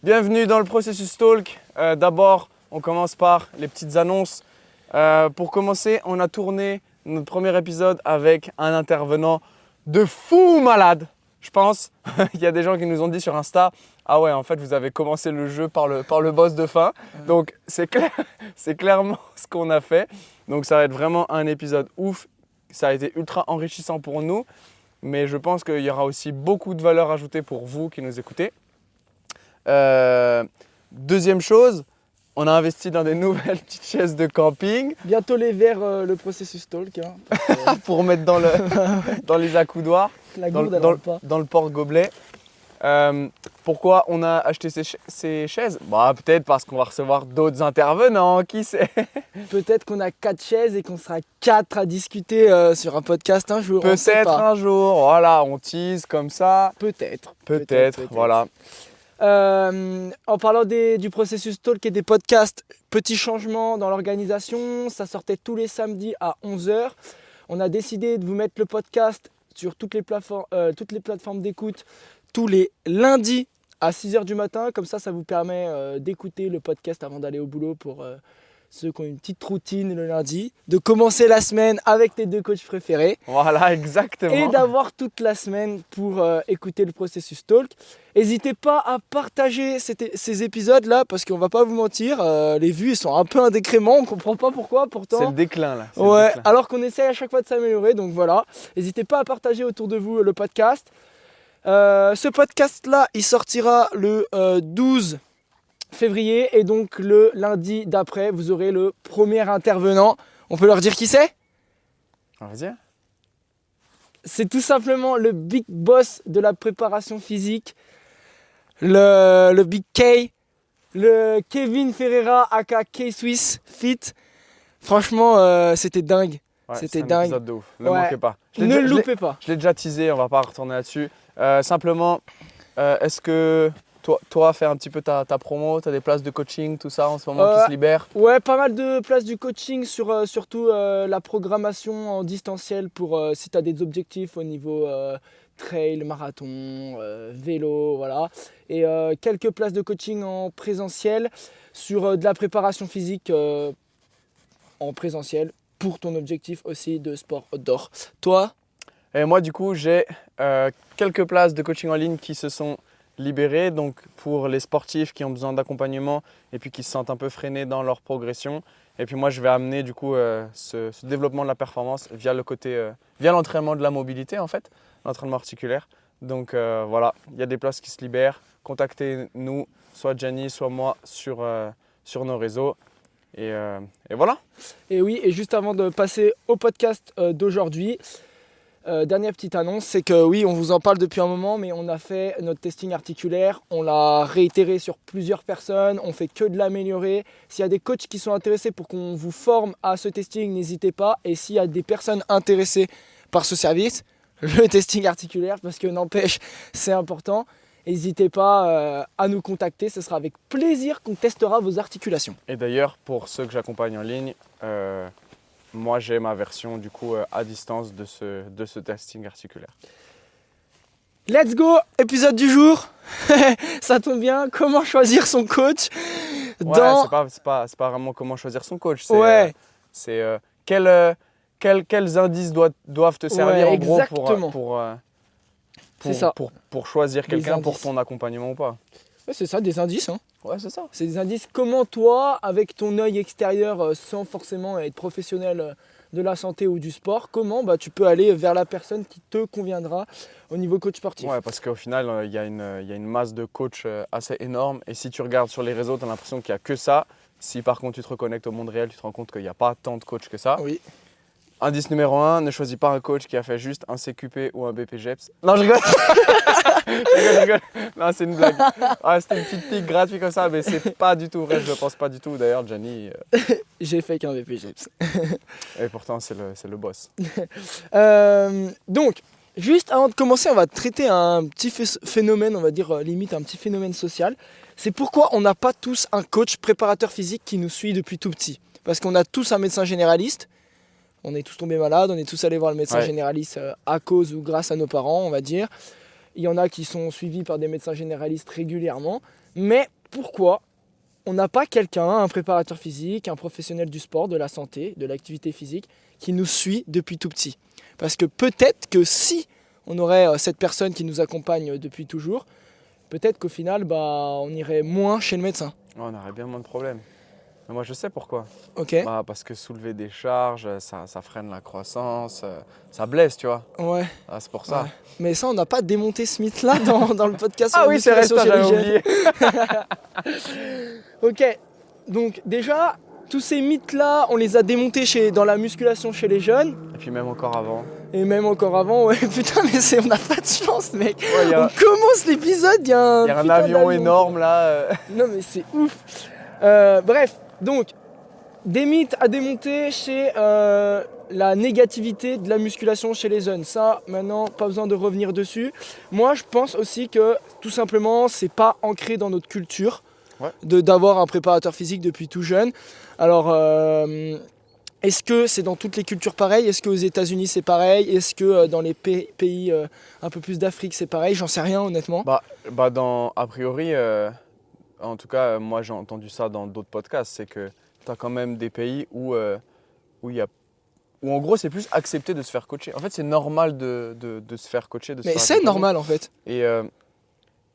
Bienvenue dans le processus Talk. D'abord, on commence par les petites annonces. Pour commencer, on a tourné notre premier épisode avec un intervenant de fou malade, je pense. Il y a des gens qui nous ont dit sur Insta, ah ouais, en fait, vous avez commencé le jeu par le boss de fin. Donc, c'est clairement ce qu'on a fait. Donc, ça va être vraiment un épisode ouf. Ça a été ultra enrichissant pour nous. Mais je pense qu'il y aura aussi beaucoup de valeur ajoutée pour vous qui nous écoutez. Deuxième chose, on a investi dans des nouvelles petites chaises de camping. Bientôt les vers le processus talk. Hein, pour mettre dans les accoudoirs, la gourde, elle rentre pas. dans le porte-gobelet. Pourquoi on a acheté ces chaises? Peut-être parce qu'on va recevoir d'autres intervenants, qui sait? Peut-être qu'on a 4 chaises et qu'on sera 4 à discuter sur un podcast un jour. Peut-être un jour, voilà, on tease comme ça. Peut-être. Voilà. En parlant du processus talk et des podcasts, petit changement dans l'organisation, ça sortait tous les samedis à 11h. On a décidé de vous mettre le podcast sur toutes les plateformes d'écoute tous les lundis à 6h du matin. Comme ça vous permet d'écouter le podcast avant d'aller au boulot pour ceux qui ont une petite routine le lundi, de commencer la semaine avec tes 2 coachs préférés. Voilà, exactement. Et d'avoir toute la semaine pour écouter le processus talk. N'hésitez pas à partager ces épisodes-là parce qu'on va pas vous mentir, les vues ils sont un peu en décrément, on ne comprend pas pourquoi pourtant. C'est le déclin là. Ouais, alors qu'on essaye à chaque fois de s'améliorer, donc voilà. N'hésitez pas à partager autour de vous le podcast. Ce podcast-là, il sortira le 12 février et donc le lundi d'après, vous aurez le premier intervenant. On peut leur dire qui c'est ? Vas-y. C'est tout simplement le big boss de la préparation physique, le Big K, le Kevin Ferreira aka K-Swiss Fit. Franchement, c'était dingue. Ouais, c'était un dingue. épisode de ouf. Ne manquez pas. Ne le loupez pas. Je l'ai déjà teasé, on va pas retourner là-dessus. Simplement, est-ce que toi, fais un petit peu ta promo, tu as des places de coaching, tout ça en ce moment qui se libèrent? Ouais, pas mal de places du coaching sur surtout la programmation en distanciel pour si tu as des objectifs au niveau trail, marathon, vélo, voilà. Et quelques places de coaching en présentiel sur de la préparation physique en présentiel pour ton objectif aussi de sport outdoor. Toi? Et moi, du coup, j'ai quelques places de coaching en ligne qui se sont libérées. Donc, pour les sportifs qui ont besoin d'accompagnement et puis qui se sentent un peu freinés dans leur progression. Et puis moi, je vais amener du coup ce développement de la performance via via l'entraînement de la mobilité en fait, l'entraînement articulaire. Donc voilà, il y a des places qui se libèrent. Contactez-nous, soit Gianni, soit moi sur nos réseaux. Et voilà. Et oui, et juste avant de passer au podcast d'aujourd'hui, dernière petite annonce, c'est que oui, on vous en parle depuis un moment, mais on a fait notre testing articulaire, on l'a réitéré sur plusieurs personnes, on fait que de l'améliorer. S'il y a des coachs qui sont intéressés pour qu'on vous forme à ce testing, n'hésitez pas. Et s'il y a des personnes intéressées par ce service, le testing articulaire, parce que n'empêche, c'est important, n'hésitez pas à nous contacter, ce sera avec plaisir qu'on testera vos articulations. Et d'ailleurs, pour ceux que j'accompagne en ligne, moi, j'ai ma version du coup à distance de ce testing articulaire. Let's go, épisode du jour. Ça tombe bien, comment choisir son coach c'est pas vraiment comment choisir son coach. C'est quels indices doivent te servir en gros pour choisir quelqu'un pour ton accompagnement ou pas. Ouais, c'est ça, des indices. Hein. Ouais, c'est ça. C'est des indices. Comment toi, avec ton œil extérieur, sans forcément être professionnel de la santé ou du sport, comment tu peux aller vers la personne qui te conviendra au niveau coach sportif. Ouais, parce qu'au final, il y a une masse de coachs assez énorme. Et si tu regardes sur les réseaux, tu as l'impression qu'il n'y a que ça. Si par contre tu te reconnectes au monde réel, tu te rends compte qu'il n'y a pas tant de coachs que ça. Oui. Indice numéro 1, ne choisis pas un coach qui a fait juste un CQP ou un BPGEPS. Non, je rigole. je rigole. Non, c'est une blague. Ouais, c'était une petite pique gratuite comme ça, mais c'est pas du tout vrai, je ne pense pas du tout. D'ailleurs, Gianni... J'ai fait qu'un BPGEPS. Et pourtant, c'est le boss. Donc, juste avant de commencer, on va traiter un petit phénomène, on va dire limite un petit phénomène social. C'est pourquoi on n'a pas tous un coach préparateur physique qui nous suit depuis tout petit. Parce qu'on a tous un médecin généraliste. On est tous tombés malades, on est tous allés voir le médecin généraliste à cause ou grâce à nos parents, on va dire. Il y en a qui sont suivis par des médecins généralistes régulièrement. Mais pourquoi on n'a pas quelqu'un, un préparateur physique, un professionnel du sport, de la santé, de l'activité physique, qui nous suit depuis tout petit? Parce que peut-être que si on aurait cette personne qui nous accompagne depuis toujours, peut-être qu'au final, on irait moins chez le médecin. On aurait bien moins de problèmes. Mais moi, je sais pourquoi. Ok. Parce que soulever des charges, ça freine la croissance, ça blesse, tu vois. Ouais. C'est pour ça. Ouais. Mais ça, on n'a pas démonté ce mythe-là dans le podcast. Ah oui, c'est resté, j'avais oublié. Ok, donc déjà, tous ces mythes-là, on les a démontés dans la musculation chez les jeunes. Et puis même encore avant. Et même encore avant, ouais. Putain, mais on n'a pas de chance, mec. Ouais, On commence l'épisode, il y a un avion énorme là. Non, mais c'est ouf. Bref, donc, des mythes à démonter chez la négativité de la musculation chez les jeunes. Ça, maintenant, pas besoin de revenir dessus. Moi, je pense aussi que, tout simplement, c'est pas ancré dans notre culture. Ouais. D'avoir un préparateur physique depuis tout jeune. Alors, est-ce que c'est dans toutes les cultures pareil? Est-ce qu'aux États-Unis c'est pareil? Est-ce que dans les pays un peu plus d'Afrique c'est pareil? J'en sais rien honnêtement. A priori, en tout cas, moi j'ai entendu ça dans d'autres podcasts, c'est que tu as quand même des pays où en gros c'est plus accepté de se faire coacher. En fait, c'est normal de se faire coacher. Mais c'est normal en fait.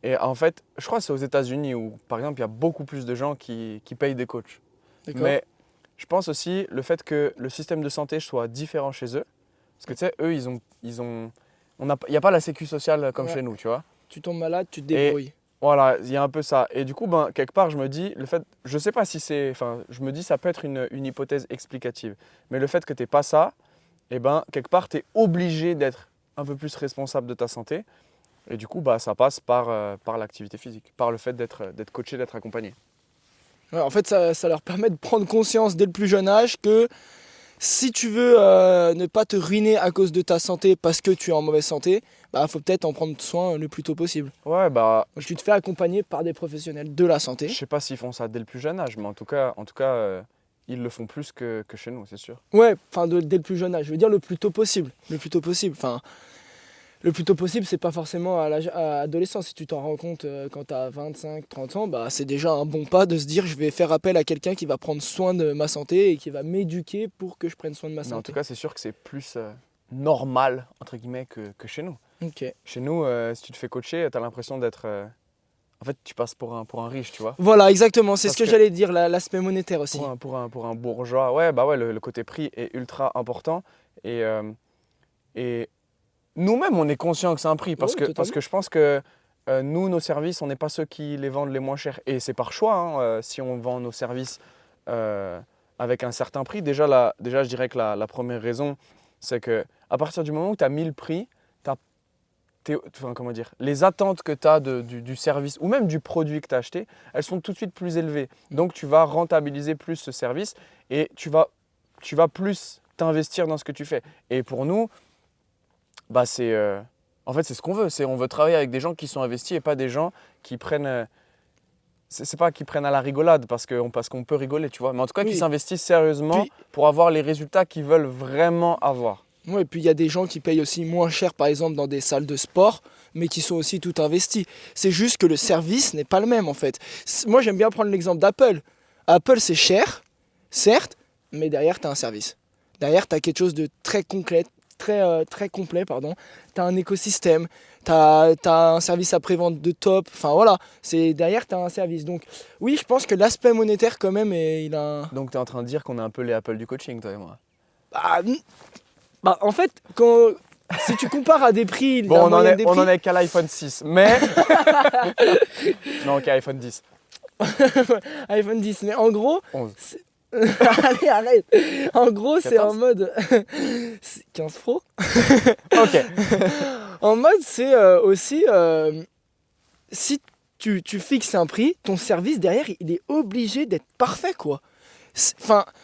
Et en fait, je crois que c'est aux États-Unis où, par exemple, il y a beaucoup plus de gens qui payent des coachs. D'accord. Mais je pense aussi le fait que le système de santé soit différent chez eux. Parce que tu sais, eux, il n'y a pas la sécu sociale comme chez nous, tu vois. Tu tombes malade, tu te débrouilles. Voilà, il y a un peu ça. Et du coup, quelque part, je me dis, je sais pas si c'est, je me dis, ça peut être une hypothèse explicative. Mais le fait que tu n'aies pas ça, quelque part, tu es obligé d'être un peu plus responsable de ta santé. Et du coup, ça passe par l'activité physique, par le fait d'être coaché, d'être accompagné. Ouais, en fait, ça leur permet de prendre conscience dès le plus jeune âge que si tu veux ne pas te ruiner à cause de ta santé parce que tu es en mauvaise santé, faut peut-être en prendre soin le plus tôt possible. Ouais, tu te fais accompagner par des professionnels de la santé. Je sais pas s'ils font ça dès le plus jeune âge, mais en tout cas, ils le font plus que chez nous, c'est sûr. Ouais, dès le plus jeune âge. Je veux dire le plus tôt possible. Le plus tôt possible. Le plus tôt possible, c'est pas forcément à l'adolescence. Si tu t'en rends compte quand tu as 25, 30 ans, c'est déjà un bon pas de se dire je vais faire appel à quelqu'un qui va prendre soin de ma santé et qui va m'éduquer pour que je prenne soin de ma santé. Mais en tout cas, c'est sûr que c'est plus normal, entre guillemets, que chez nous. Okay. Chez nous, si tu te fais coacher, tu as l'impression d'être... En fait, tu passes pour un riche, tu vois. Voilà, exactement. C'est ce que j'allais dire, l'aspect monétaire aussi. Pour un bourgeois, le côté prix est ultra important. Et nous-mêmes, on est conscients que c'est un prix parce que je pense que nous, nos services, on n'est pas ceux qui les vendent les moins chers. Et c'est par choix, si on vend nos services avec un certain prix. Déjà, je dirais que la première raison, c'est qu'à partir du moment où tu as mis le prix, les attentes que tu as du service ou même du produit que tu as acheté, elles sont tout de suite plus élevées. Donc, tu vas rentabiliser plus ce service et tu vas plus t'investir dans ce que tu fais. Et pour nous, c'est ce qu'on veut. On veut travailler avec des gens qui sont investis et pas des gens qui prennent... c'est pas qu'ils prennent à la rigolade parce qu'on peut rigoler, tu vois. Mais en tout cas, qui s'investissent sérieusement pour avoir les résultats qu'ils veulent vraiment avoir. Ouais, et puis il y a des gens qui payent aussi moins cher, par exemple, dans des salles de sport, mais qui sont aussi tout investis. C'est juste que le service n'est pas le même, en fait. Moi, j'aime bien prendre l'exemple d'Apple. Apple, c'est cher, certes, mais derrière, tu as un service. Derrière, tu as quelque chose de très complet. Très complet, pardon. Tu as un écosystème, tu as un service après-vente de top, derrière tu as un service. Donc oui, je pense que l'aspect monétaire quand même, il a... Donc tu es en train de dire qu'on est un peu les Apple du coaching, toi et moi. En fait, si tu compares à des prix... on en est qu'à l'iPhone 6, mais... Non, qu'à iPhone 10. iPhone 10, mais en gros... 11. Allez, arrête. En gros, 14. C'est en mode 15 Pro. Ok. En mode, c'est aussi si tu fixes un prix, ton service derrière, il est obligé d'être parfait, quoi.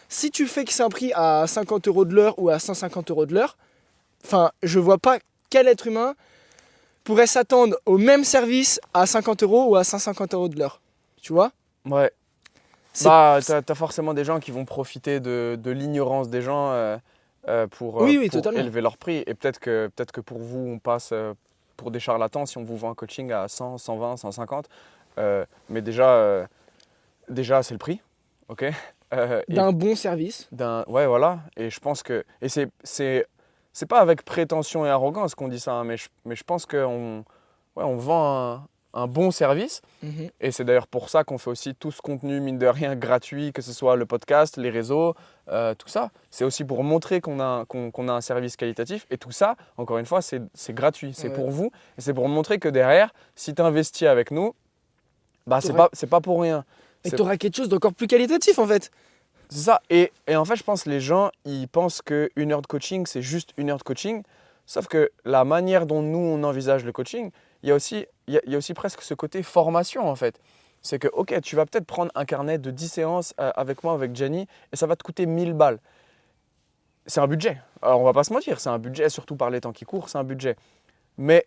Si tu fixes un prix à 50 € de l'heure ou à 150 € de l'heure, je vois pas quel être humain pourrait s'attendre au même service à 50 € ou à 150 € de l'heure. Tu vois ? Ouais. T'as forcément des gens qui vont profiter de l'ignorance des gens pour élever leur prix. Et peut-être que pour vous, on passe pour des charlatans si on vous vend un coaching à 100, 120, 150. Mais déjà c'est le prix, ok. D'un bon service. Ouais, voilà. Et je pense que c'est pas avec prétention et arrogance qu'on dit ça, hein, mais je pense qu'on on vend un bon service. Mhm. Et c'est d'ailleurs pour ça qu'on fait aussi tout ce contenu, mine de rien, gratuit, que ce soit le podcast, les réseaux, tout ça. C'est aussi pour montrer qu'on a un service qualitatif. Et tout ça, encore une fois, c'est gratuit. C'est pour vous. Et c'est pour montrer que derrière, si tu investis avec nous, bah, c'est pas pour rien. Et tu auras quelque chose d'encore plus qualitatif en fait. C'est ça. Et en fait, je pense que les gens, ils pensent qu'une heure de coaching, c'est juste une heure de coaching. Sauf que la manière dont nous, on envisage le coaching, il y a aussi presque ce côté formation en fait. C'est que, ok, tu vas peut-être prendre un carnet de 10 séances avec moi, avec Jenny, et ça va te coûter 1000 balles. C'est un budget. Alors, on va pas se mentir, c'est un budget, surtout par les temps qui courent, c'est un budget. Mais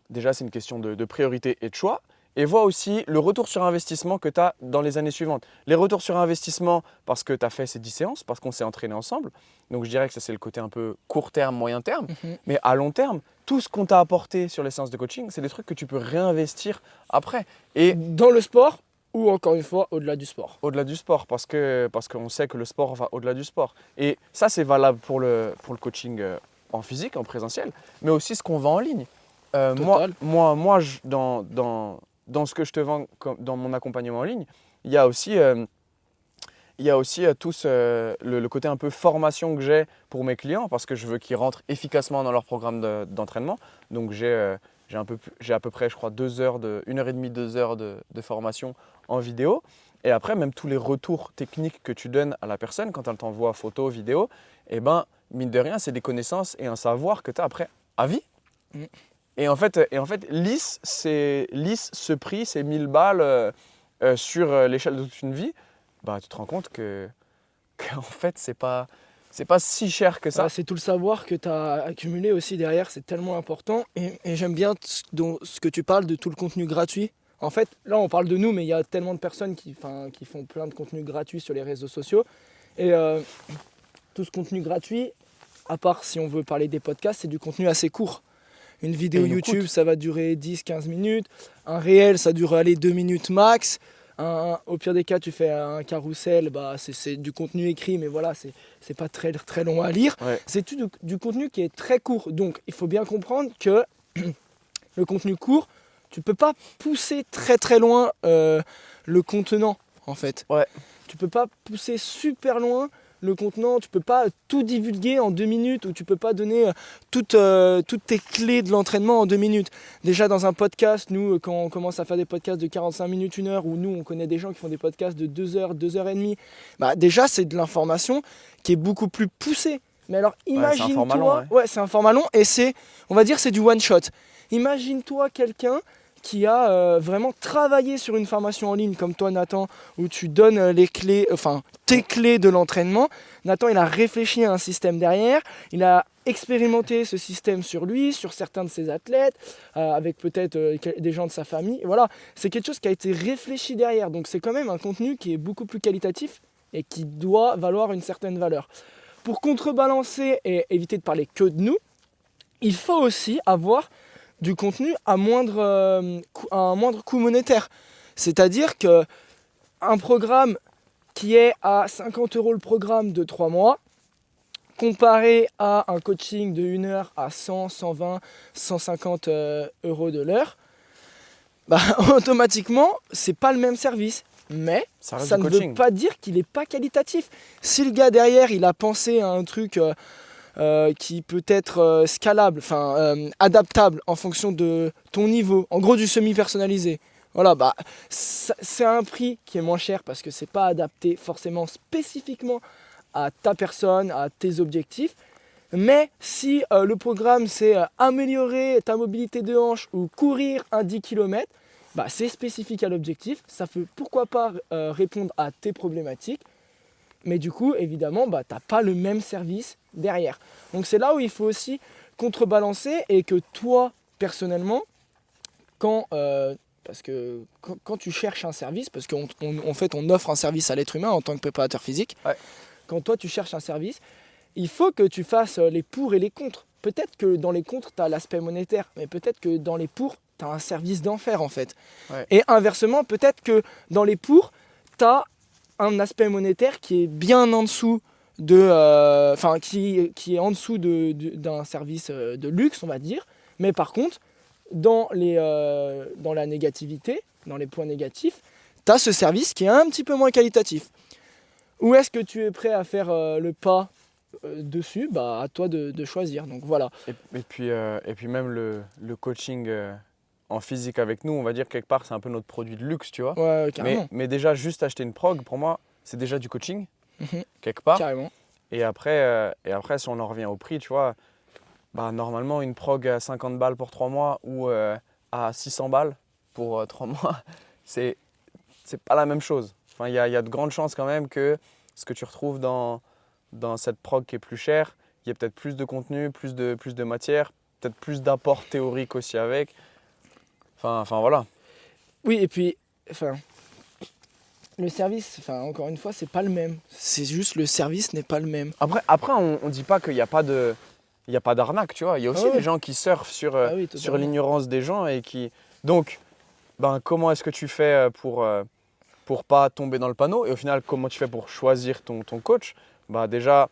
déjà, c'est une question de priorité et de choix. Et vois aussi le retour sur investissement que tu as dans les années suivantes. Les retours sur investissement parce que tu as fait ces 10 séances, parce qu'on s'est entraîné ensemble. Donc je dirais que ça, c'est le côté un peu court terme, moyen terme. Mais à long terme, tout ce qu'on t'a apporté sur les séances de coaching, c'est des trucs que tu peux réinvestir après. Et dans le sport ou encore une fois au-delà du sport. Au-delà du sport, parce qu'on sait que le sport va au-delà du sport. Et ça, c'est valable pour le coaching en physique, en présentiel, mais aussi ce qu'on vend en ligne. Moi dans ce que je te vends dans mon accompagnement en ligne, il y a aussi tout le côté un peu formation que j'ai pour mes clients parce que je veux qu'ils rentrent efficacement dans leur programme d'entraînement. Donc j'ai à peu près, je crois, 1h30, 2 heures de formation en vidéo. Et après, même tous les retours techniques que tu donnes à la personne quand elle t'envoie photo, vidéo, eh ben, mine de rien, c'est des connaissances et un savoir que tu as après à vie. Et en fait, lisse ce prix, ces 1000 balles sur l'échelle de toute une vie, bah, tu te rends compte qu'en fait, c'est pas si cher que ça. C'est tout le savoir que tu as accumulé aussi derrière, c'est tellement important. Et j'aime bien ce que tu parles de tout le contenu gratuit. En fait, là, on parle de nous, mais il y a tellement de personnes qui font plein de contenus gratuits sur les réseaux sociaux. Et tout ce contenu gratuit, à part si on veut parler des podcasts, c'est du contenu assez court. Une vidéo YouTube, ça va durer 10-15 minutes. Un réel, ça dure 2 minutes max. Au pire des cas, tu fais un carrousel, bah, c'est du contenu écrit, mais voilà, c'est pas très, très long à lire. Ouais. C'est du contenu qui est très court. Donc, il faut bien comprendre que le contenu court, tu peux pas pousser très, très loin le contenant, en fait. Ouais. Tu peux pas pousser super loin le contenant, tu peux pas tout divulguer en 2 minutes ou tu peux pas donner toutes tes clés de l'entraînement en 2 minutes. Déjà dans un podcast, nous quand on commence à faire des podcasts de 45 minutes, 1 heure, ou nous on connaît des gens qui font des podcasts de 2 heures, 2 heures et demie, bah déjà c'est de l'information qui est beaucoup plus poussée. Mais alors imagine-toi, c'est un format long et on va dire c'est du one shot. Imagine-toi quelqu'un qui a vraiment travaillé sur une formation en ligne comme toi Nathan, où tu donnes les clés, tes clés de l'entraînement. Nathan, il a réfléchi à un système derrière, il a expérimenté ce système sur lui, sur certains de ses athlètes, avec peut-être des gens de sa famille. Et voilà, c'est quelque chose qui a été réfléchi derrière, donc c'est quand même un contenu qui est beaucoup plus qualitatif et qui doit valoir une certaine valeur. Pour contrebalancer et éviter de parler que de nous, il faut aussi avoir du contenu à un moindre coût monétaire. C'est-à-dire qu'un programme qui est à 50 € le programme de 3 mois, comparé à un coaching de 1 heure à 100, 120, 150 € de l'heure, bah, automatiquement, c'est pas le même service. Mais ça ne veut pas dire qu'il n'est pas qualitatif. Si le gars derrière, il a pensé à un truc qui peut être scalable, adaptable en fonction de ton niveau, en gros du semi-personnalisé. Voilà, bah, c'est un prix qui est moins cher parce que c'est pas adapté forcément spécifiquement à ta personne, à tes objectifs. Mais si le programme c'est améliorer ta mobilité de hanche ou courir un 10 km, bah, c'est spécifique à l'objectif, ça peut pourquoi pas répondre à tes problématiques. Mais du coup, évidemment, bah, tu n'as pas le même service derrière. Donc c'est là où il faut aussi contrebalancer et que toi, personnellement, quand tu cherches un service, parce qu'en fait, on offre un service à l'être humain en tant que préparateur physique, quand toi, tu cherches un service, il faut que tu fasses les pour et les contre. peut-être que dans les contre, tu as l'aspect monétaire, mais peut-être que dans les pour, tu as un service d'enfer en fait. Ouais. Et inversement, peut-être que dans les pour, tu as un aspect monétaire qui est bien en dessous qui est en dessous d'un service de luxe, on va dire. Mais par contre, dans la négativité, dans les points négatifs, tu as ce service qui est un petit peu moins qualitatif. Où est-ce que tu es prêt à faire le pas dessus? Bah, à toi de choisir. Donc voilà. Et puis même le coaching en physique avec nous, on va dire quelque part, c'est un peu notre produit de luxe, tu vois. Ouais, carrément. Mais déjà, juste acheter une prog, pour moi, c'est déjà du coaching, Mhm, quelque part. carrément. Et après, si on en revient au prix, tu vois, bah, normalement, une prog à 50 balles pour 3 mois ou à 600 balles pour 3 mois, c'est pas la même chose. Enfin, il y a de grandes chances quand même que ce que tu retrouves dans cette prog qui est plus chère, il y a peut-être plus de contenu, plus de matière, peut-être plus d'apport théorique aussi avec. Enfin voilà. Oui, et puis, enfin, le service, encore une fois, c'est pas le même. C'est juste le service n'est pas le même. Après on dit pas qu'il n'y a pas d'arnaque, tu vois. Il y a aussi Ah ouais. des gens qui surfent sur Oui, sur totalement. l'ignorance des gens et qui. Donc, comment est-ce que tu fais pour pas tomber dans le panneau? Et au final, comment tu fais pour choisir ton coach? Déjà,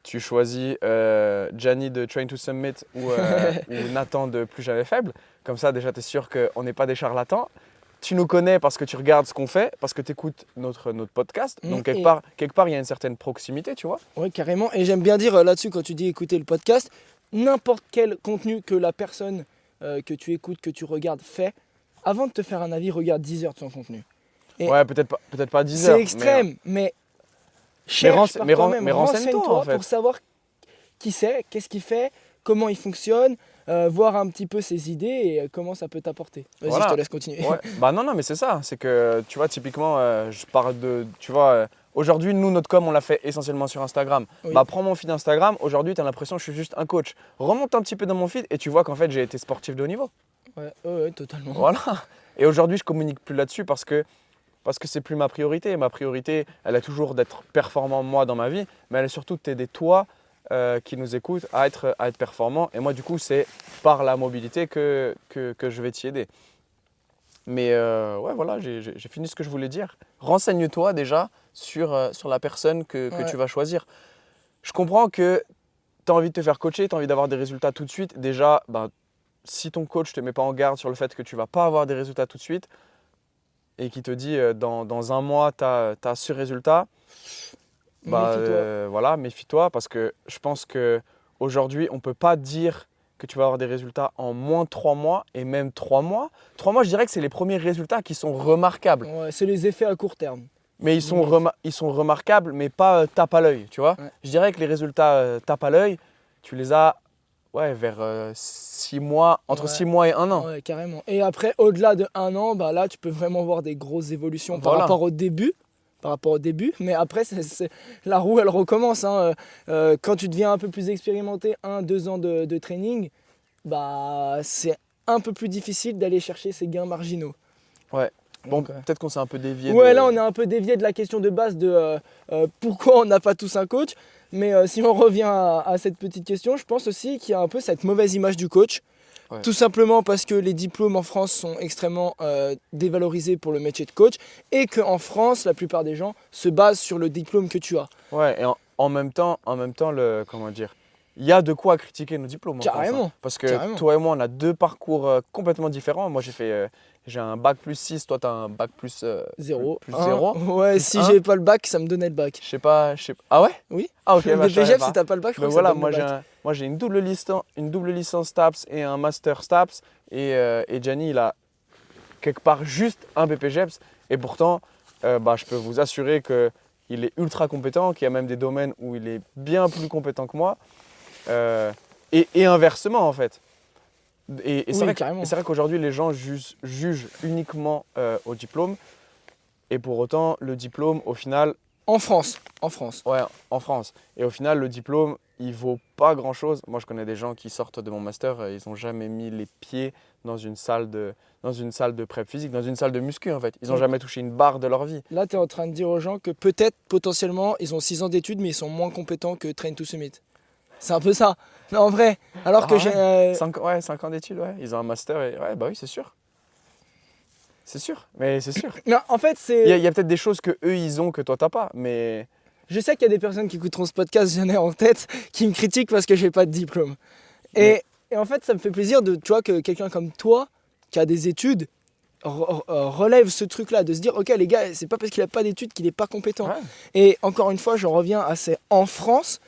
tu choisis Gianni de Train to Summit ou Nathan de Plus Jamais Faible. Comme ça, déjà, tu es sûr qu'on n'est pas des charlatans. Tu nous connais parce que tu regardes ce qu'on fait, parce que tu écoutes notre podcast. Donc, quelque part, il y a une certaine proximité, tu vois. Oui, carrément. Et j'aime bien dire là-dessus, quand tu dis écouter le podcast, n'importe quel contenu que la personne que tu écoutes, que tu regardes fait, avant de te faire un avis, regarde 10 heures de son contenu. Et Ouais, peut-être pas 10 heures. c'est extrême, mais cherche par toi-même, mais renseigne-toi, en fait. pour savoir qui c'est, qu'est-ce qu'il fait, comment il fonctionne, voir un petit peu ses idées et comment ça peut t'apporter. Vas-y, Voilà. je te laisse continuer. Ouais. Non, mais c'est ça. C'est que, tu vois, typiquement, je parle de. Tu vois, aujourd'hui, nous, notre com, on l'a fait essentiellement sur Instagram. Oui. Prends mon feed Instagram. Aujourd'hui, tu as l'impression que je suis juste un coach. Remonte un petit peu dans mon feed et tu vois qu'en fait, j'ai été sportif de haut niveau. Ouais, totalement. Voilà. Et aujourd'hui, je communique plus là-dessus parce que c'est plus ma priorité. Ma priorité, elle est toujours d'être performant, moi, dans ma vie, mais elle est surtout de t'aider, toi, qui nous écoute, à être performant. Et moi, du coup, c'est par la mobilité que je vais t'y aider. Mais ouais, voilà, j'ai fini ce que je voulais dire. Renseigne-toi déjà sur la personne que Ouais. tu vas choisir. Je comprends que tu as envie de te faire coacher, tu as envie d'avoir des résultats tout de suite. Déjà, si ton coach ne te met pas en garde sur le fait que tu ne vas pas avoir des résultats tout de suite et qui te dit dans un mois, tu as ce résultat, Méfie-toi. voilà, méfie-toi parce que je pense qu'aujourd'hui, on ne peut pas dire que tu vas avoir des résultats en moins de 3 mois et même 3 mois. 3 mois, je dirais que c'est les premiers résultats qui sont remarquables. Ouais, c'est les effets à court terme. Mais ils sont remarquables, mais pas tape à l'œil, tu vois. Ouais. Je dirais que les résultats tape à l'œil, tu les as vers 6 mois, entre Ouais. 6 mois et 1 an. Ouais, carrément. Et après, au-delà de 1 an, là, tu peux vraiment voir des grosses évolutions par Voilà. rapport au début. Mais après, la roue, elle recommence. Hein. Quand tu deviens un peu plus expérimenté, 1-2 ans de training, c'est un peu plus difficile d'aller chercher ces gains marginaux. Ouais. Bon, Donc, peut-être qu'on s'est un peu dévié. ouais, là, on est un peu dévié de la question de base de pourquoi on n'a pas tous un coach. Mais si on revient à cette petite question, je pense aussi qu'il y a un peu cette mauvaise image du coach. Ouais. Tout simplement parce que les diplômes en France sont extrêmement dévalorisés pour le métier de coach et qu'en France, la plupart des gens se basent sur le diplôme que tu as. Ouais, et en même temps, comment dire, il y a de quoi critiquer nos diplômes en France, Carrément. hein. Parce que Carrément. toi et moi, on a 2 parcours complètement différents. Moi, j'ai un bac plus 6, toi, tu as un bac plus 0. plus 0. Ouais, Plus si un. j'ai pas le bac, ça me donnait le bac. Je sais pas. Ah ouais? Oui. Ah ok, Le je savais BPGEP, pas. si t'as pas le bac, je crois Donc que ça voilà, donne le bac. moi j'ai une double licence STAPS et un master STAPS et Gianni il a quelque part juste un BPGEPS et pourtant je peux vous assurer qu'il est ultra compétent, qu'il y a même des domaines où il est bien plus compétent que moi et inversement en fait. Et Oui, c'est vrai carrément. qu'aujourd'hui les gens jugent uniquement au diplôme et pour autant le diplôme au final. En France. Ouais, en France. Et au final, le diplôme, il vaut pas grand-chose. Moi, je connais des gens qui sortent de mon master, ils n'ont jamais mis les pieds dans une salle de prep physique, dans une salle de muscu en fait. Ils n'ont Ouais. jamais touché une barre de leur vie. Là, tu es en train de dire aux gens que peut-être, potentiellement, ils ont 6 ans d'études, mais ils sont moins compétents que Train to Summit. C'est un peu ça. Non, en vrai. Alors que j'ai. 5 ans d'études, ouais. Ils ont un master et ouais, bah oui, c'est sûr. C'est sûr, mais c'est sûr. Non, en fait, Il y a peut-être des choses que eux ils ont que toi t'as pas, mais Je sais qu'il y a des personnes qui écouteront ce podcast, j'en ai en tête, qui me critiquent parce que j'ai pas de diplôme. Et en fait, ça me fait plaisir de, tu vois, que quelqu'un comme toi, qui a des études, relève ce truc-là, de se dire, ok les gars, c'est pas parce qu'il a pas d'études qu'il est pas compétent. ouais. Et encore une fois, j'en reviens à c'est en France,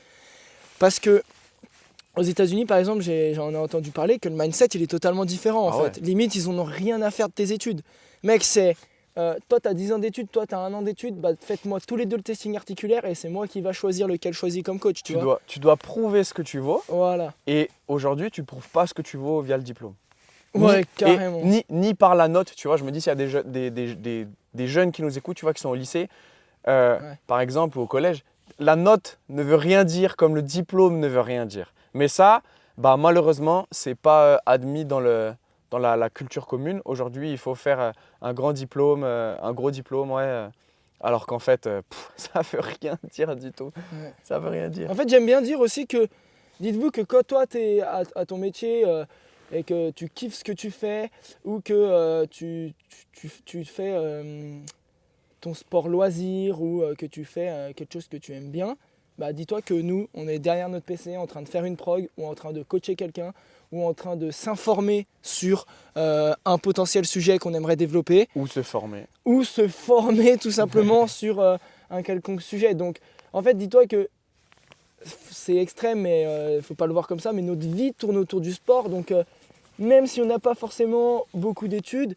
parce que aux États-Unis, par exemple, j'en ai entendu parler que le mindset il est totalement différent en Ah fait. Limite, ils en ont rien à faire de tes études. Mec, c'est toi, tu as 10 ans d'études, toi, tu as 1 an d'études, bah, faites-moi tous les deux le testing articulaire et c'est moi qui va choisir lequel choisir comme coach. Tu dois prouver ce que tu vaux Voilà. et aujourd'hui tu prouves pas ce que tu vaux via le diplôme. Ouais, carrément. Ni par la note, tu vois. Je me dis s'il y a des jeunes qui nous écoutent, tu vois, qui sont au lycée, par exemple, ou au collège, la note ne veut rien dire comme le diplôme ne veut rien dire. Mais ça, bah, malheureusement, c'est pas admis dans la culture commune. Aujourd'hui, il faut faire un grand diplôme, un gros diplôme, alors qu'en fait, ça veut rien dire du tout. Ouais. Ça veut rien dire. En fait, j'aime bien dire aussi que, dites-vous que quand toi, tu es à ton métier et que tu kiffes ce que tu fais ou que tu fais ton sport loisir ou que tu fais quelque chose que tu aimes bien, bah dis-toi que nous, on est derrière notre PC en train de faire une prog ou en train de coacher quelqu'un ou en train de s'informer sur un potentiel sujet qu'on aimerait développer. Ou se former. Ou se former tout simplement sur un quelconque sujet. Donc en fait, dis-toi que c'est extrême, mais il ne faut pas le voir comme ça, mais notre vie tourne autour du sport. Donc même si on n'a pas forcément beaucoup d'études,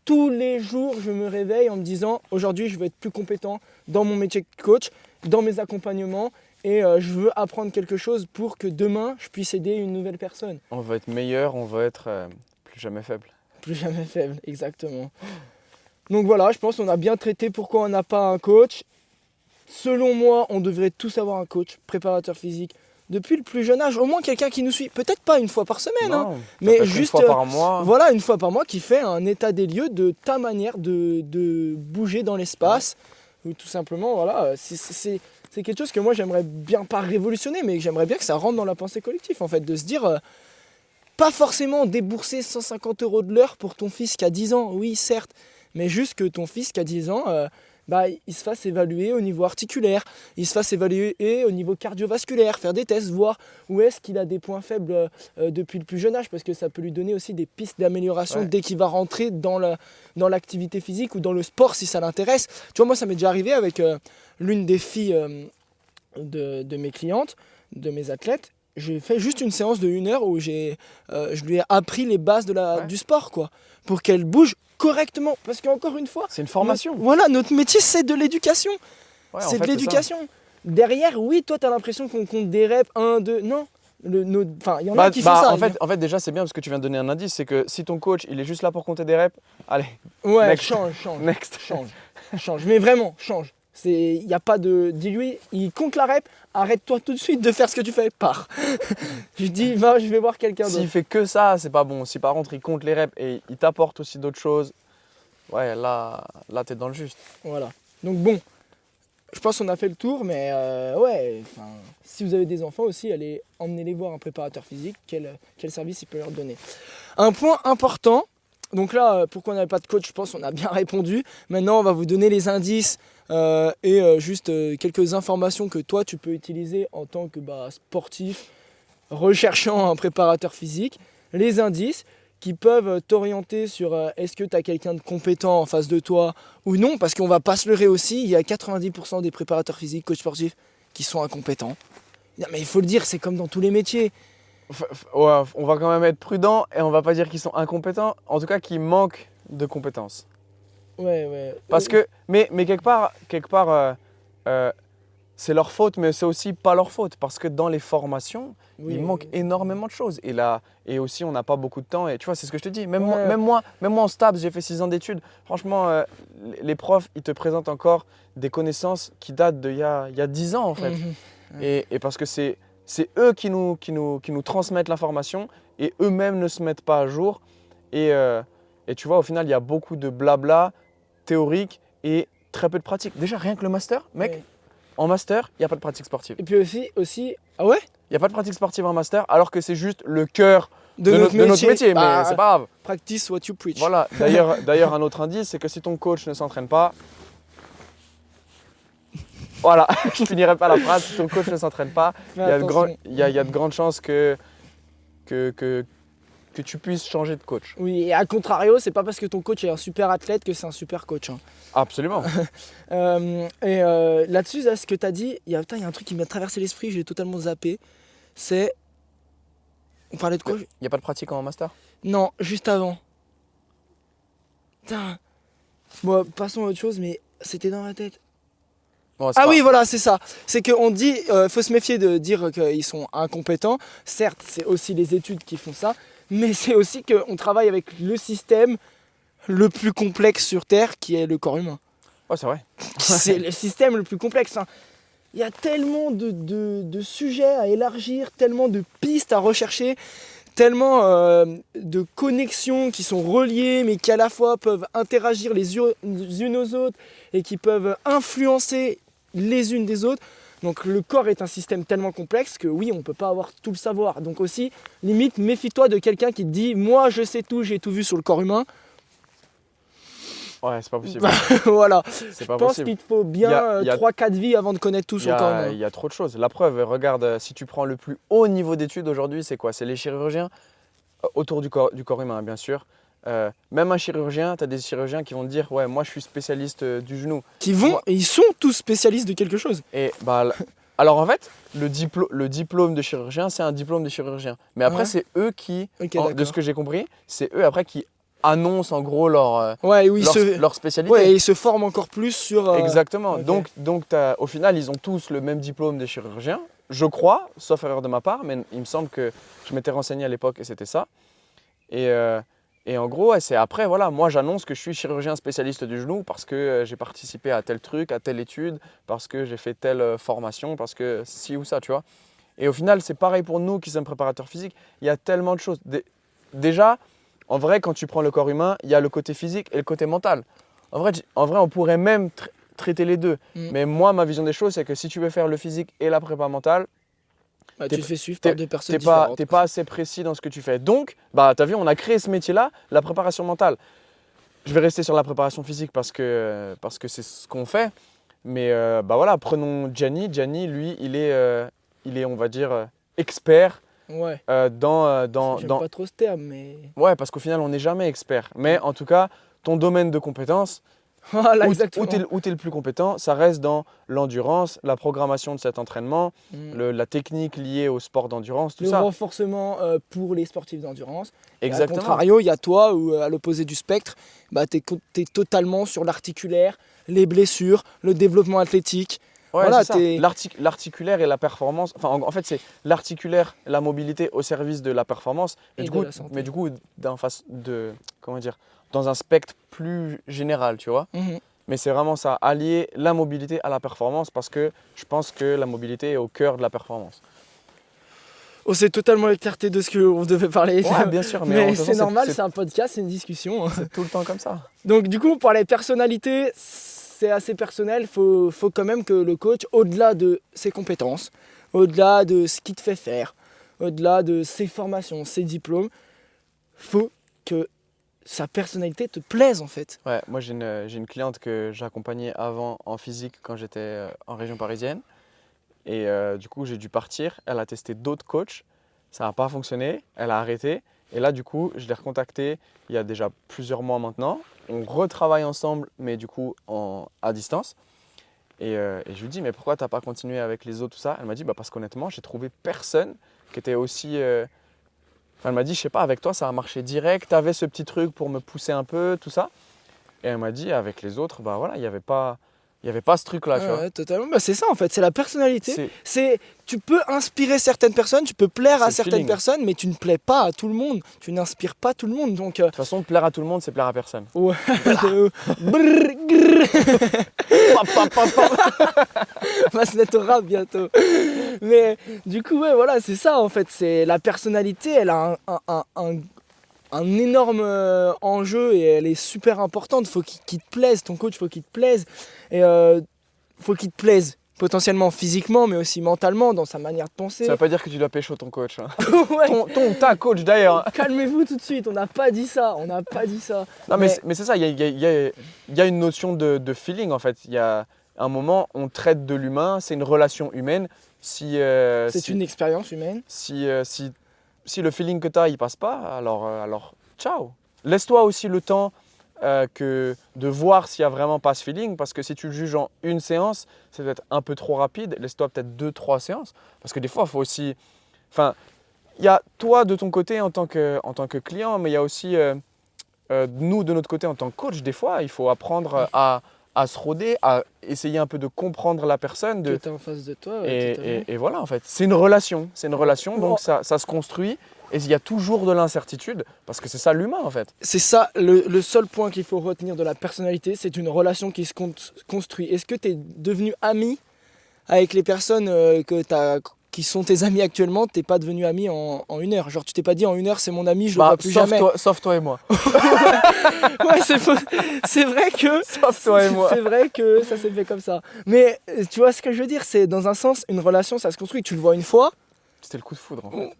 tous les jours, je me réveille en me disant aujourd'hui, je veux être plus compétent dans mon métier de coach, dans mes accompagnements et je veux apprendre quelque chose pour que demain, je puisse aider une nouvelle personne. On va être meilleur, on va être plus jamais faible. Plus jamais faible, exactement. Donc voilà, je pense qu'on a bien traité pourquoi on n'a pas un coach. Selon moi, on devrait tous avoir un coach, préparateur physique, depuis le plus jeune âge, au moins quelqu'un qui nous suit. Peut-être pas une fois par semaine, Non, mais peut-être juste une fois par mois. Voilà, une fois par mois qui fait un état des lieux de ta manière de bouger dans l'espace. Ou tout simplement, voilà, c'est quelque chose que moi j'aimerais bien pas révolutionner, mais j'aimerais bien que ça rentre dans la pensée collective en fait, de se dire pas forcément débourser 150 € de l'heure pour ton fils qui a 10 ans, oui certes, mais juste que ton fils qui a 10 ans, bah, il se fasse évaluer au niveau articulaire, il se fasse évaluer au niveau cardiovasculaire, faire des tests, voir où est-ce qu'il a des points faibles depuis le plus jeune âge, parce que ça peut lui donner aussi des pistes d'amélioration dès qu'il va rentrer dans l'activité physique ou dans le sport si ça l'intéresse. Tu vois, moi ça m'est déjà arrivé avec l'une des filles de mes clientes, de mes athlètes. J'ai fait juste une séance de 1 heure où je lui ai appris les bases du sport, quoi, pour qu'elle bouge correctement. Parce qu'encore une fois, c'est une formation. Notre métier, c'est de l'éducation. C'est de l'éducation. Derrière, oui, toi, tu as l'impression qu'on compte des reps, 1, 2, non. Il y en a qui font ça. En fait, déjà, c'est bien parce que tu viens de donner un indice, c'est que si ton coach, il est juste là pour compter des reps, allez. Ouais, next. change. Mais vraiment, change. Il n'y a pas de... Dis-lui, il compte la rep, arrête-toi tout de suite de faire ce que tu fais, pars. Je dis, je vais voir quelqu'un d'autre. S'il fait que ça, c'est pas bon. Si par contre, il compte les reps et il t'apporte aussi d'autres choses, ouais, là t'es dans le juste. Voilà. Donc bon, je pense qu'on a fait le tour, mais si vous avez des enfants aussi, emmenez-les voir un préparateur physique, quel service il peut leur donner. Un point important, donc là, pourquoi on n'avait pas de coach, je pense qu'on a bien répondu. Maintenant, on va vous donner les indices juste quelques informations que toi, tu peux utiliser en tant que sportif, recherchant un préparateur physique. Les indices qui peuvent t'orienter sur est-ce que tu as quelqu'un de compétent en face de toi ou non, parce qu'on va pas se leurrer aussi, il y a 90% des préparateurs physiques, coachs sportifs, qui sont incompétents. Non, mais il faut le dire, c'est comme dans tous les métiers. Ouais, on va quand même être prudent et on va pas dire qu'ils sont incompétents, en tout cas qu'ils manquent de compétences. Ouais. Parce que, mais quelque part c'est leur faute, mais c'est aussi pas leur faute, parce que dans les formations, il manque énormément de choses. Et aussi, on n'a pas beaucoup de temps. Et tu vois, c'est ce que je te dis. Même moi en STAPS, j'ai fait 6 ans d'études. Franchement, les profs, ils te présentent encore des connaissances qui datent d'il y a 10 ans, en fait. Et parce que c'est eux qui nous transmettent l'information et eux-mêmes ne se mettent pas à jour. Et tu vois, au final, il y a beaucoup de blabla théorique et très peu de pratique. Déjà, rien que le master, mec. En master, il n'y a pas de pratique sportive. Et puis aussi... Ah ouais ? Il n'y a pas de pratique sportive en master, alors que c'est juste le cœur De notre métier. Bah, Mais c'est pas grave. Practice what you preach. Voilà, d'ailleurs, un autre indice, c'est que si ton coach ne s'entraîne pas, voilà, je finirai pas la phrase, si ton coach ne s'entraîne pas, il y a de grandes chances que tu puisses changer de coach. Oui, et à contrario, c'est pas parce que ton coach est un super athlète que c'est un super coach. Hein. Absolument. Là-dessus, là, ce que tu as dit, il y a un truc qui m'a traversé l'esprit, je l'ai totalement zappé. C'est. On parlait de quoi? Il n'y a pas de pratique en master? Non, juste avant. Putain. Bon, passons à autre chose, mais c'était dans ma tête. Bon, Ah oui, voilà, c'est ça. C'est qu'on dit, faut se méfier de dire qu'ils sont incompétents. Certes, c'est aussi les études qui font ça, mais c'est aussi qu'on travaille avec le système le plus complexe sur Terre, qui est le corps humain. Ouais, c'est vrai. C'est le système le plus complexe. Hein. Il y a tellement de sujets à élargir, tellement de pistes à rechercher, tellement de connexions qui sont reliées, mais qui à la fois peuvent interagir les unes aux autres et qui peuvent influencer les unes des autres. Donc le corps est un système tellement complexe que oui, on ne peut pas avoir tout le savoir. Donc aussi, limite, méfie-toi de quelqu'un qui te dit « Moi, je sais tout, j'ai tout vu sur le corps humain ». Ouais, c'est pas possible. Voilà. C'est pas Je pense possible. qu'il te faut bien 3-4 vies avant de connaître tout sur le corps humain. Il y a trop de choses. La preuve, regarde, si tu prends le plus haut niveau d'études aujourd'hui, c'est quoi? C'est les chirurgiens autour du corps humain, bien sûr. Même un chirurgien, tu as des chirurgiens qui vont te dire « Ouais, moi, je suis spécialiste du genou. » Ils sont tous spécialistes de quelque chose. Et bah, alors en fait, le diplôme de chirurgien, c'est un diplôme de chirurgien. Mais après, Ouais. c'est eux qui, Ok, de ce que j'ai compris, c'est eux après qui annoncent en gros leur spécialité. Ouais, et ils se forment encore plus sur. Exactement. ok. Donc au final, ils ont tous le même diplôme des chirurgiens, je crois, sauf erreur de ma part, mais il me semble que je m'étais renseigné à l'époque et c'était ça. Et en gros, ouais, c'est après, voilà, moi j'annonce que je suis chirurgien spécialiste du genou parce que j'ai participé à tel truc, à telle étude, parce que j'ai fait telle formation, parce que ci ou ça, tu vois. Et au final, c'est pareil pour nous qui sommes préparateurs physiques. Il y a tellement de choses. Déjà, en vrai, quand tu prends le corps humain, il y a le côté physique et le côté mental. En vrai, on pourrait même traiter les deux. Mais moi, ma vision des choses, c'est que si tu veux faire le physique et la prépa mentale, Bah, tu te fais suivre par deux personnes t'es différentes. pas assez précis dans ce que tu fais. Donc, bah, tu as vu, on a créé ce métier-là, la préparation mentale. Je vais rester sur la préparation physique parce que c'est ce qu'on fait. Mais bah voilà, prenons Gianni. Gianni, lui, il est on va dire, expert Ouais. J'aime pas trop ce terme, mais. Ouais, parce qu'au final, on n'est jamais expert. Mais en tout cas, ton domaine de compétence, Voilà, où exactement. tu es le plus compétent, ça reste dans l'endurance, la programmation de cet entraînement, la technique liée au sport d'endurance, tout Le ça. renforcement pour les sportifs d'endurance. Exactement. A contrario, il y a toi où à l'opposé du spectre, bah, tu es totalement sur l'articulaire, les blessures, le développement athlétique. Ouais, Voilà, c'est ça. L'articulaire et la performance. Enfin, en fait, c'est l'articulaire, la mobilité au service de la performance. Et de la santé. Mais du coup, comment dire, dans un spectre plus général, tu vois. Mhm. Mais c'est vraiment ça, allier la mobilité à la performance parce que je pense que la mobilité est au cœur de la performance. On s'est totalement écarté de ce qu'on devait parler. Ouais, bien sûr, mais c'est normal, c'est un podcast, c'est une discussion. C'est tout le temps comme ça. Donc du coup, on parlait personnalité, c'est assez personnel. Faut quand même que le coach, au-delà de ses compétences, au-delà de ce qu'il te fait faire, au-delà de ses formations, ses diplômes, faut que sa personnalité te plaise en fait. Ouais, moi j'ai une cliente que j'accompagnais avant en physique quand j'étais en région parisienne. Et du coup, j'ai dû partir. Elle a testé d'autres coachs. Ça n'a pas fonctionné. Elle a arrêté. Et là, du coup, je l'ai recontactée il y a déjà plusieurs mois maintenant. On retravaille ensemble, mais du coup, à distance. Et je lui dis, mais pourquoi tu n'as pas continué avec les autres, tout ça? Elle m'a dit, bah, parce qu'honnêtement, j'ai trouvé personne qui était aussi… Enfin, elle m'a dit, je sais pas, avec toi, ça a marché direct. Tu avais ce petit truc pour me pousser un peu, tout ça. Et elle m'a dit, avec les autres, bah voilà, il n'y avait pas ce truc-là, tu vois. Ouais, totalement. Bah, c'est ça en fait, c'est la personnalité. Tu peux inspirer certaines personnes, tu peux plaire à le certaines feeling. personnes, mais tu ne plais pas à tout le monde. Tu n'inspires pas tout le monde. Donc, De toute façon, plaire à tout le monde, c'est plaire à personne. ouais. Brrr, grrr. On va se mettre au rap bientôt. Mais du coup, ouais, voilà, c'est ça en fait. C'est la personnalité, elle a un énorme enjeu et elle est super importante. Faut qu'il te plaise, ton coach, faut qu'il te plaise. Et faut qu'il te plaise. potentiellement physiquement, mais aussi mentalement, dans sa manière de penser. Ça veut pas dire que tu dois pécho ton coach. Hein. Ouais. Ta coach d'ailleurs. Calmez-vous tout de suite, on n'a pas dit ça, on n'a pas dit ça. Non, mais c'est ça, il y a une notion de feeling en fait. Il y a un moment, on traite de l'humain, c'est une relation humaine. C'est une expérience humaine. Si le feeling que tu as, il passe pas, alors ciao. Laisse-toi aussi le temps de voir s'il n'y a vraiment pas ce feeling, parce que si tu le juges en une séance, c'est peut-être un peu trop rapide. Laisse-toi peut-être 2-3 séances, parce que des fois, il faut aussi… Enfin, il y a toi de ton côté en tant que client, mais il y a aussi nous de notre côté en tant que coach. Des fois, il faut apprendre à se rôder, à essayer un peu de comprendre la personne. Que tu es en face de toi. Ouais, et voilà, en fait. C'est une relation, donc ça se construit. Et il y a toujours de l'incertitude, parce que c'est ça l'humain, en fait. C'est ça, le seul point qu'il faut retenir de la personnalité, c'est une relation qui se construit. Est-ce que tu es devenu ami avec les personnes qui sont tes amis actuellement? T'es pas devenu ami en 1 heure. Genre, tu t'es pas dit en 1 heure, c'est mon ami, je le vois plus jamais. Sauf toi et moi. Ouais, c'est vrai que. Sauf toi et moi. C'est vrai que ça s'est fait comme ça. Mais tu vois ce que je veux dire, c'est dans un sens, une relation, ça se construit. Tu le vois une fois. C'était le coup de foudre, en fait.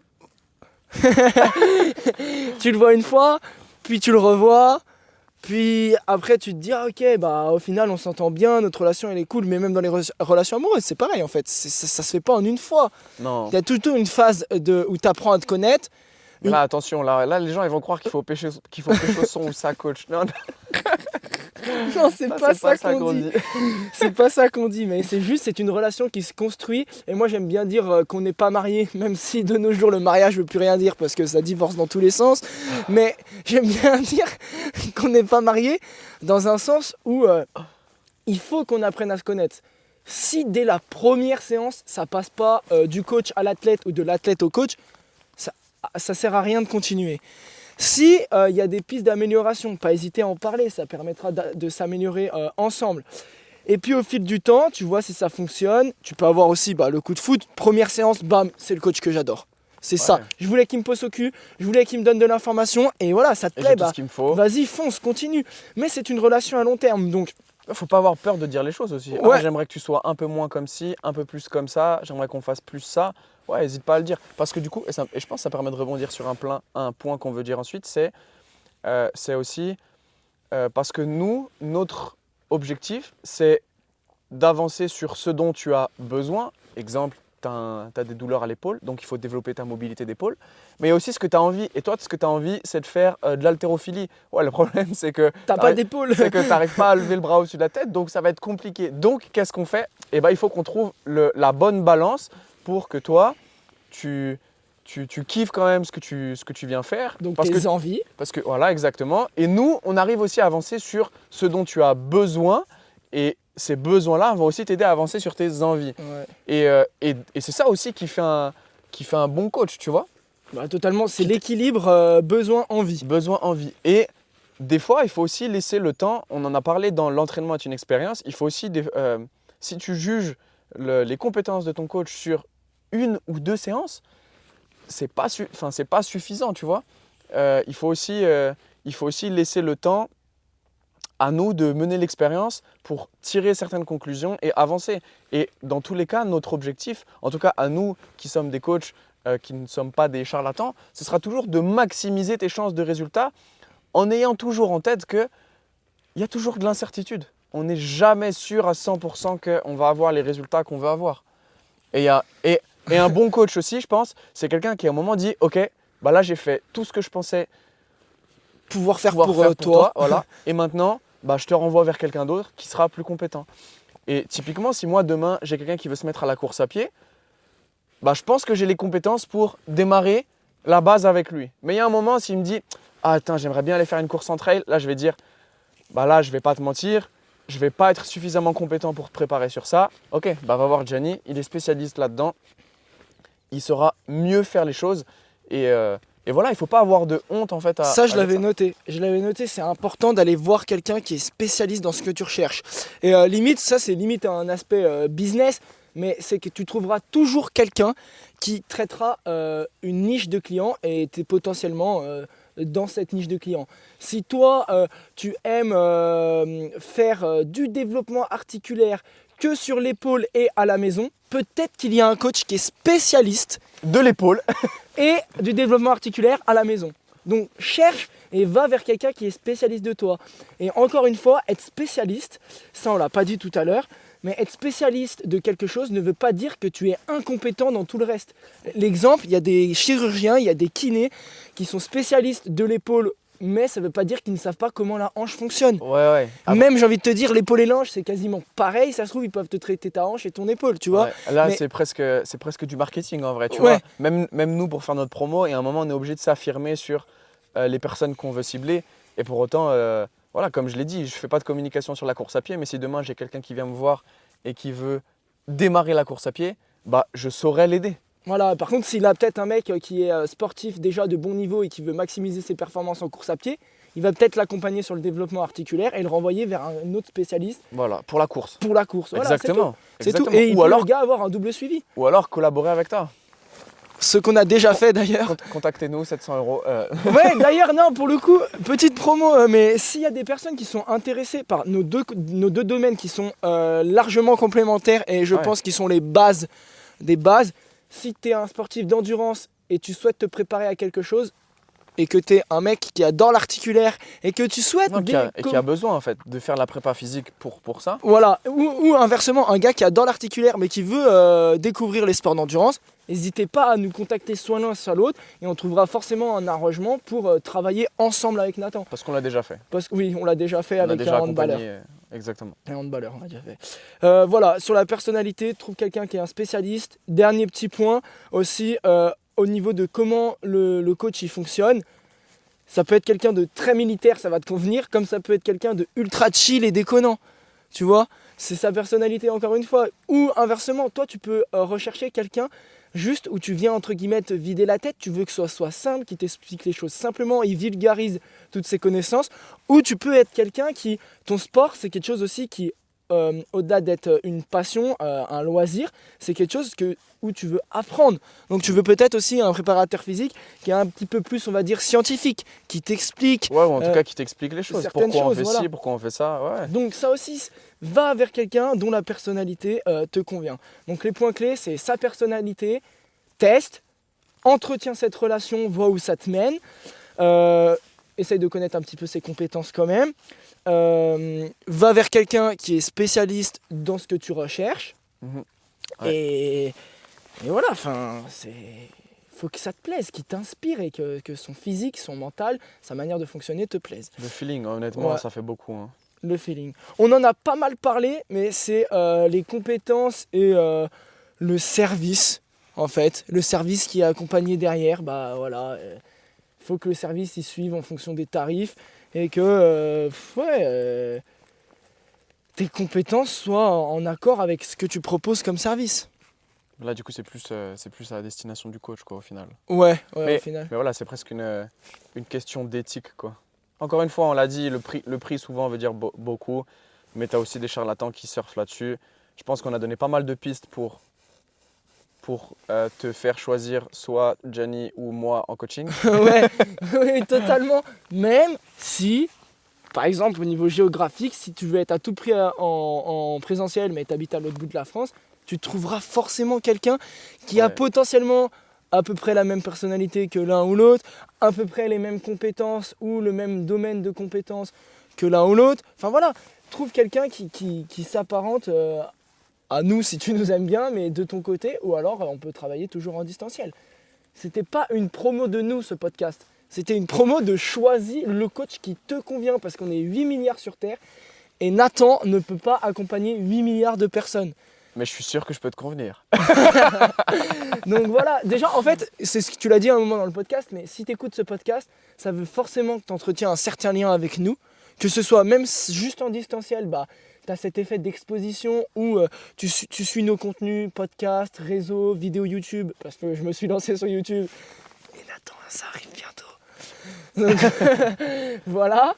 Tu le vois une fois, puis tu le revois. Puis après, tu te dis, ah, ok, bah au final, on s'entend bien, notre relation elle est cool, mais même dans les relations amoureuses, c'est pareil en fait. Ça se fait pas en une fois. Non. Il y a plutôt une phase où tu apprends à te connaître. Là, attention, là, les gens ils vont croire qu'il faut pêcher son ou sa coach. Non, Non, c'est pas ça qu'on dit. C'est pas ça qu'on dit, mais c'est une relation qui se construit. Et moi, j'aime bien dire qu'on n'est pas marié, même si de nos jours, le mariage veut plus rien dire parce que ça divorce dans tous les sens. Mais j'aime bien dire qu'on n'est pas marié dans un sens où il faut qu'on apprenne à se connaître. Si dès la première séance, ça passe pas du coach à l'athlète ou de l'athlète au coach, ça sert à rien de continuer. Si y a des pistes d'amélioration, pas hésiter à en parler, ça permettra de s'améliorer ensemble. Et puis au fil du temps, tu vois si ça fonctionne. Tu peux avoir aussi le coup de foot. Première séance, bam, c'est le coach que j'adore. C'est ça. Je voulais qu'il me pose au cul, je voulais qu'il me donne de l'information. Et voilà, ça te plaît, tout ce qu'il me faut. Vas-y, fonce, continue. Mais c'est une relation à long terme, donc… Faut pas avoir peur de dire les choses aussi. Ouais. Ah, j'aimerais que tu sois un peu moins comme ci, un peu plus comme ça. J'aimerais qu'on fasse plus ça. Ouais, n'hésite pas à le dire. Parce que du coup, et je pense que ça permet de rebondir sur un point qu'on veut dire ensuite, c'est aussi parce que nous, notre objectif, c'est d'avancer sur ce dont tu as besoin. Exemple, tu as des douleurs à l'épaule, donc il faut développer ta mobilité d'épaule. Mais il y a aussi ce que tu as envie. Et toi, ce que tu as envie, c'est de faire de l'haltérophilie. Ouais, le problème, c'est que t'as pas d'épaule. C'est que tu n'arrives pas à lever le bras au-dessus de la tête, donc ça va être compliqué. Donc, qu'est-ce qu'on fait? Eh ben, il faut qu'on trouve la bonne balance pour que toi, tu kiffes quand même ce que tu viens faire. Donc tes envies. Parce que voilà, exactement. Et nous, on arrive aussi à avancer sur ce dont tu as besoin. Et ces besoins-là vont aussi t'aider à avancer sur tes envies. Ouais. Et c'est ça aussi qui fait un bon coach, tu vois. Totalement, c'est l'équilibre besoin-envie. Besoin-envie. Et des fois, il faut aussi laisser le temps. On en a parlé dans l'entraînement est une expérience. Il faut aussi, si tu juges les compétences de ton coach sur 1 ou 2 séances, c'est pas suffisant, tu vois. Il faut aussi laisser le temps à nous de mener l'expérience pour tirer certaines conclusions et avancer. Et dans tous les cas, notre objectif, en tout cas à nous qui sommes des coachs, qui ne sommes pas des charlatans, ce sera toujours de maximiser tes chances de résultats en ayant toujours en tête qu'il y a toujours de l'incertitude. On n'est jamais sûr à 100% qu'on va avoir les résultats qu'on veut avoir. Et un bon coach aussi, je pense, c'est quelqu'un qui à un moment dit « Ok, là j'ai fait tout ce que je pensais pouvoir faire pour toi. Voilà. Et maintenant, je te renvoie vers quelqu'un d'autre qui sera plus compétent. » Et typiquement, si moi demain j'ai quelqu'un qui veut se mettre à la course à pied, je pense que j'ai les compétences pour démarrer la base avec lui. Mais il y a un moment, s'il me dit « Ah, attends, j'aimerais bien aller faire une course en trail », là je vais dire là je vais pas te mentir, je vais pas être suffisamment compétent pour te préparer sur ça. Ok, va voir Gianni, il est spécialiste là-dedans. Il saura mieux faire les choses et voilà, il ne faut pas avoir de honte en fait. Ça, je l'avais noté. C'est important d'aller voir quelqu'un qui est spécialiste dans ce que tu recherches. Et limite, ça c'est limite un aspect business, mais c'est que tu trouveras toujours quelqu'un qui traitera une niche de clients et tu es potentiellement dans cette niche de clients. Si toi, tu aimes faire du développement articulaire, que sur l'épaule et à la maison. Peut-être qu'il y a un coach qui est spécialiste De l'épaule. et du développement articulaire à la maison. Donc cherche et va vers quelqu'un qui est spécialiste de toi. Et encore une fois, être spécialiste, ça on l'a pas dit tout à l'heure, mais être spécialiste de quelque chose ne veut pas dire que tu es incompétent dans tout le reste. L'exemple, il y a des chirurgiens, il y a des kinés qui sont spécialistes de l'épaule, mais ça ne veut pas dire qu'ils ne savent pas comment la hanche fonctionne. Ouais. Même, j'ai envie de te dire, l'épaule et l'hanche, c'est quasiment pareil. Ça se trouve, ils peuvent te traiter ta hanche et ton épaule, tu vois. Ouais. Là, Mais- c'est presque du marketing en vrai, tu Ouais. vois. Même nous, pour faire notre promo, et à un moment, on est obligé de s'affirmer sur les personnes qu'on veut cibler. Et pour autant, voilà, comme je l'ai dit, je ne fais pas de communication sur la course à pied, mais si demain, j'ai quelqu'un qui vient me voir et qui veut démarrer la course à pied, bah, je saurais l'aider. Voilà, par contre, s'il a peut-être un mec qui est sportif déjà de bon niveau et qui veut maximiser ses performances en course à pied, il va peut-être l'accompagner sur le développement articulaire et le renvoyer vers un autre spécialiste Voilà, pour la course. pour la course. Voilà, Exactement. C'est tout. Exactement. Et il ou, peut, alors, le gars, avoir un double suivi. ou alors collaborer avec toi. Ce qu'on a déjà fait d'ailleurs. Contactez-nous, 700 €. Ouais, d'ailleurs, non, pour le coup, petite promo, mais s'il y a des personnes qui sont intéressées par nos deux domaines qui sont largement complémentaires et je Ouais. pense qu'ils sont les bases des bases, si tu es un sportif d'endurance et tu souhaites te préparer à quelque chose et que tu es un mec qui adore l'articulaire et que tu souhaites Non, qui a besoin en fait de faire la prépa physique pour ça. voilà, ou inversement, un gars qui adore l'articulaire mais qui veut découvrir les sports d'endurance, n'hésitez pas à nous contacter soit l'un soit l'autre et on trouvera forcément un arrangement pour travailler ensemble avec Nathan. Parce qu'on l'a déjà fait. Parce que oui, on l'a déjà fait On a avec déjà un handballeur. accompagné. Exactement. Un handballeur, on l'a déjà fait. Voilà, sur la personnalité, trouve quelqu'un qui est un spécialiste. Dernier petit point aussi, au niveau de comment le coach il fonctionne. Ça peut être quelqu'un de très militaire, ça va te convenir, comme ça peut être quelqu'un de ultra chill et déconnant. Tu vois, c'est sa personnalité encore une fois. Ou inversement, toi tu peux rechercher quelqu'un juste où tu viens entre guillemets te vider la tête, tu veux que ce soit simple, qui t'explique les choses simplement, il vulgarise toutes ses connaissances. Ou tu peux être quelqu'un qui, ton sport c'est quelque chose aussi qui, au-delà d'être une passion, un loisir, c'est quelque chose où tu veux apprendre. Donc tu veux peut-être aussi un préparateur physique qui est un petit peu plus, on va dire, scientifique, qui t'explique. Ouais, ou en tout cas qui t'explique les choses. certaines Pourquoi on choses, fait voilà. ci, pourquoi on fait ça. Ouais. Donc ça aussi, va vers quelqu'un dont la personnalité te convient. Donc les points clés, c'est sa personnalité, teste, entretiens cette relation, vois où ça te mène, essaye de connaître un petit peu ses compétences quand même, va vers quelqu'un qui est spécialiste dans ce que tu recherches, Mhm. et voilà, enfin, faut que ça te plaise, qu'il t'inspire et que son physique, son mental, sa manière de fonctionner te plaise. Le feeling, honnêtement, Ouais. ça fait beaucoup. Hein. Le feeling. On en a pas mal parlé, mais c'est les compétences et le service, en fait. Le service qui est accompagné derrière, bah voilà. Faut que le service il suive en fonction des tarifs et que tes compétences soient en accord avec ce que tu proposes comme service. Là, du coup, c'est plus à la destination du coach, quoi, au final. Ouais, Mais- au final. Mais voilà, c'est presque une question d'éthique, quoi. Encore une fois, on l'a dit, le prix souvent veut dire beaucoup, mais tu as aussi des charlatans qui surfent là-dessus. Je pense qu'on a donné pas mal de pistes pour te faire choisir soit Gianni ou moi en coaching. Ouais, oui, totalement. Même si, par exemple, au niveau géographique, si tu veux être à tout prix en présentiel, mais tu habites à l'autre bout de la France, tu trouveras forcément quelqu'un qui a Ouais. potentiellement à peu près la même personnalité que l'un ou l'autre, à peu près les mêmes compétences ou le même domaine de compétences que l'un ou l'autre. Enfin voilà, trouve quelqu'un qui s'apparente à nous si tu nous aimes bien, mais de ton côté, ou alors on peut travailler toujours en distanciel. C'était pas une promo de nous ce podcast, c'était une promo de choisir le coach qui te convient parce qu'on est 8 milliards sur Terre et Nathan ne peut pas accompagner 8 milliards de personnes. Mais je suis sûr que je peux te convenir. Donc voilà, déjà en fait, c'est ce que tu l'as dit à un moment dans le podcast, mais si tu écoutes ce podcast, ça veut forcément que tu entretiens un certain lien avec nous, que ce soit même juste en distanciel, bah, tu as cet effet d'exposition où tu suis nos contenus, podcasts, réseaux, vidéos YouTube, parce que je me suis lancé sur YouTube. Et Nathan, ça arrive bientôt. Donc, voilà,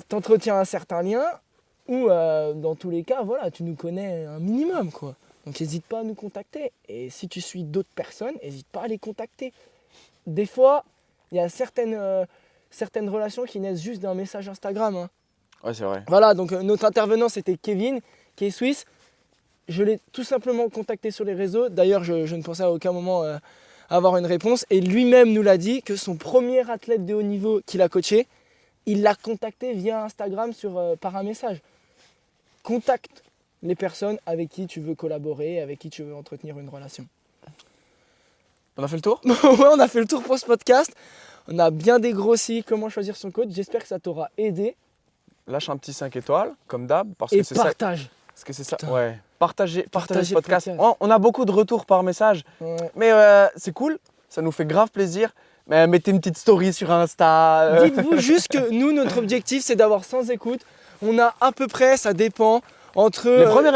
t'entretiens un certain lien où dans tous les cas, voilà, tu nous connais un minimum, quoi. Donc n'hésite pas à nous contacter. Et si tu suis d'autres personnes, n'hésite pas à les contacter. Des fois, il y a certaines relations qui naissent juste d'un message Instagram. Hein. Ouais, c'est vrai. Voilà, donc notre intervenant, c'était Kevin, qui est suisse. je l'ai tout simplement contacté sur les réseaux. D'ailleurs, je ne pensais à aucun moment avoir une réponse. Et lui-même nous l'a dit que son premier athlète de haut niveau qu'il a coaché, il l'a contacté via Instagram par un message. Contacte les personnes avec qui tu veux collaborer, avec qui tu veux entretenir une relation. On a fait le tour? Ouais, on a fait le tour pour ce podcast. On a bien dégrossi comment choisir son coach. J'espère que ça t'aura aidé. Lâche un petit 5 étoiles, comme d'hab, parce Et que c'est ça. partage. Parce que c'est ça. Putain. Ouais. Partagez Partagez ce le podcast. podcast. On a beaucoup de retours par message, Ouais. mais c'est cool. Ça nous fait grave plaisir. Mais mettez une petite story sur Insta. Dites-vous juste que nous, notre objectif, c'est d'avoir 100 écoutes. On a à peu près, ça dépend, entre...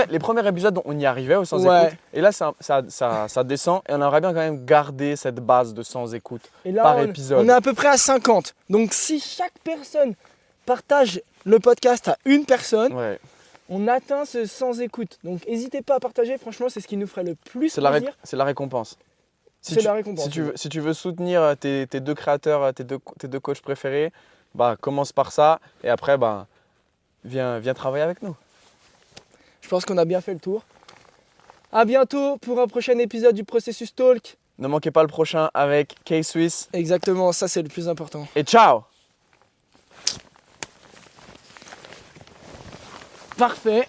Les premiers épisodes, on y arrivait aux 100 Ouais. écoutes. Et là, ça descend. Et on aimerait bien quand même garder cette base de 100 écoutes et là, par on, épisode. on est à peu près à 50. Donc si chaque personne partage le podcast à une personne, Ouais. on atteint ce 100 écoutes. Donc n'hésitez pas à partager, franchement, c'est ce qui nous ferait le plus C'est plaisir. la récompense. C'est la récompense. Si tu veux soutenir tes deux créateurs, tes deux coachs préférés, bah, commence par ça. Et après, bah, viens travailler avec nous. Je pense qu'on a bien fait le tour. À bientôt pour un prochain épisode du Processus Talk. Ne manquez pas le prochain avec K-Swiss. Exactement, ça c'est le plus important. Et ciao! Parfait.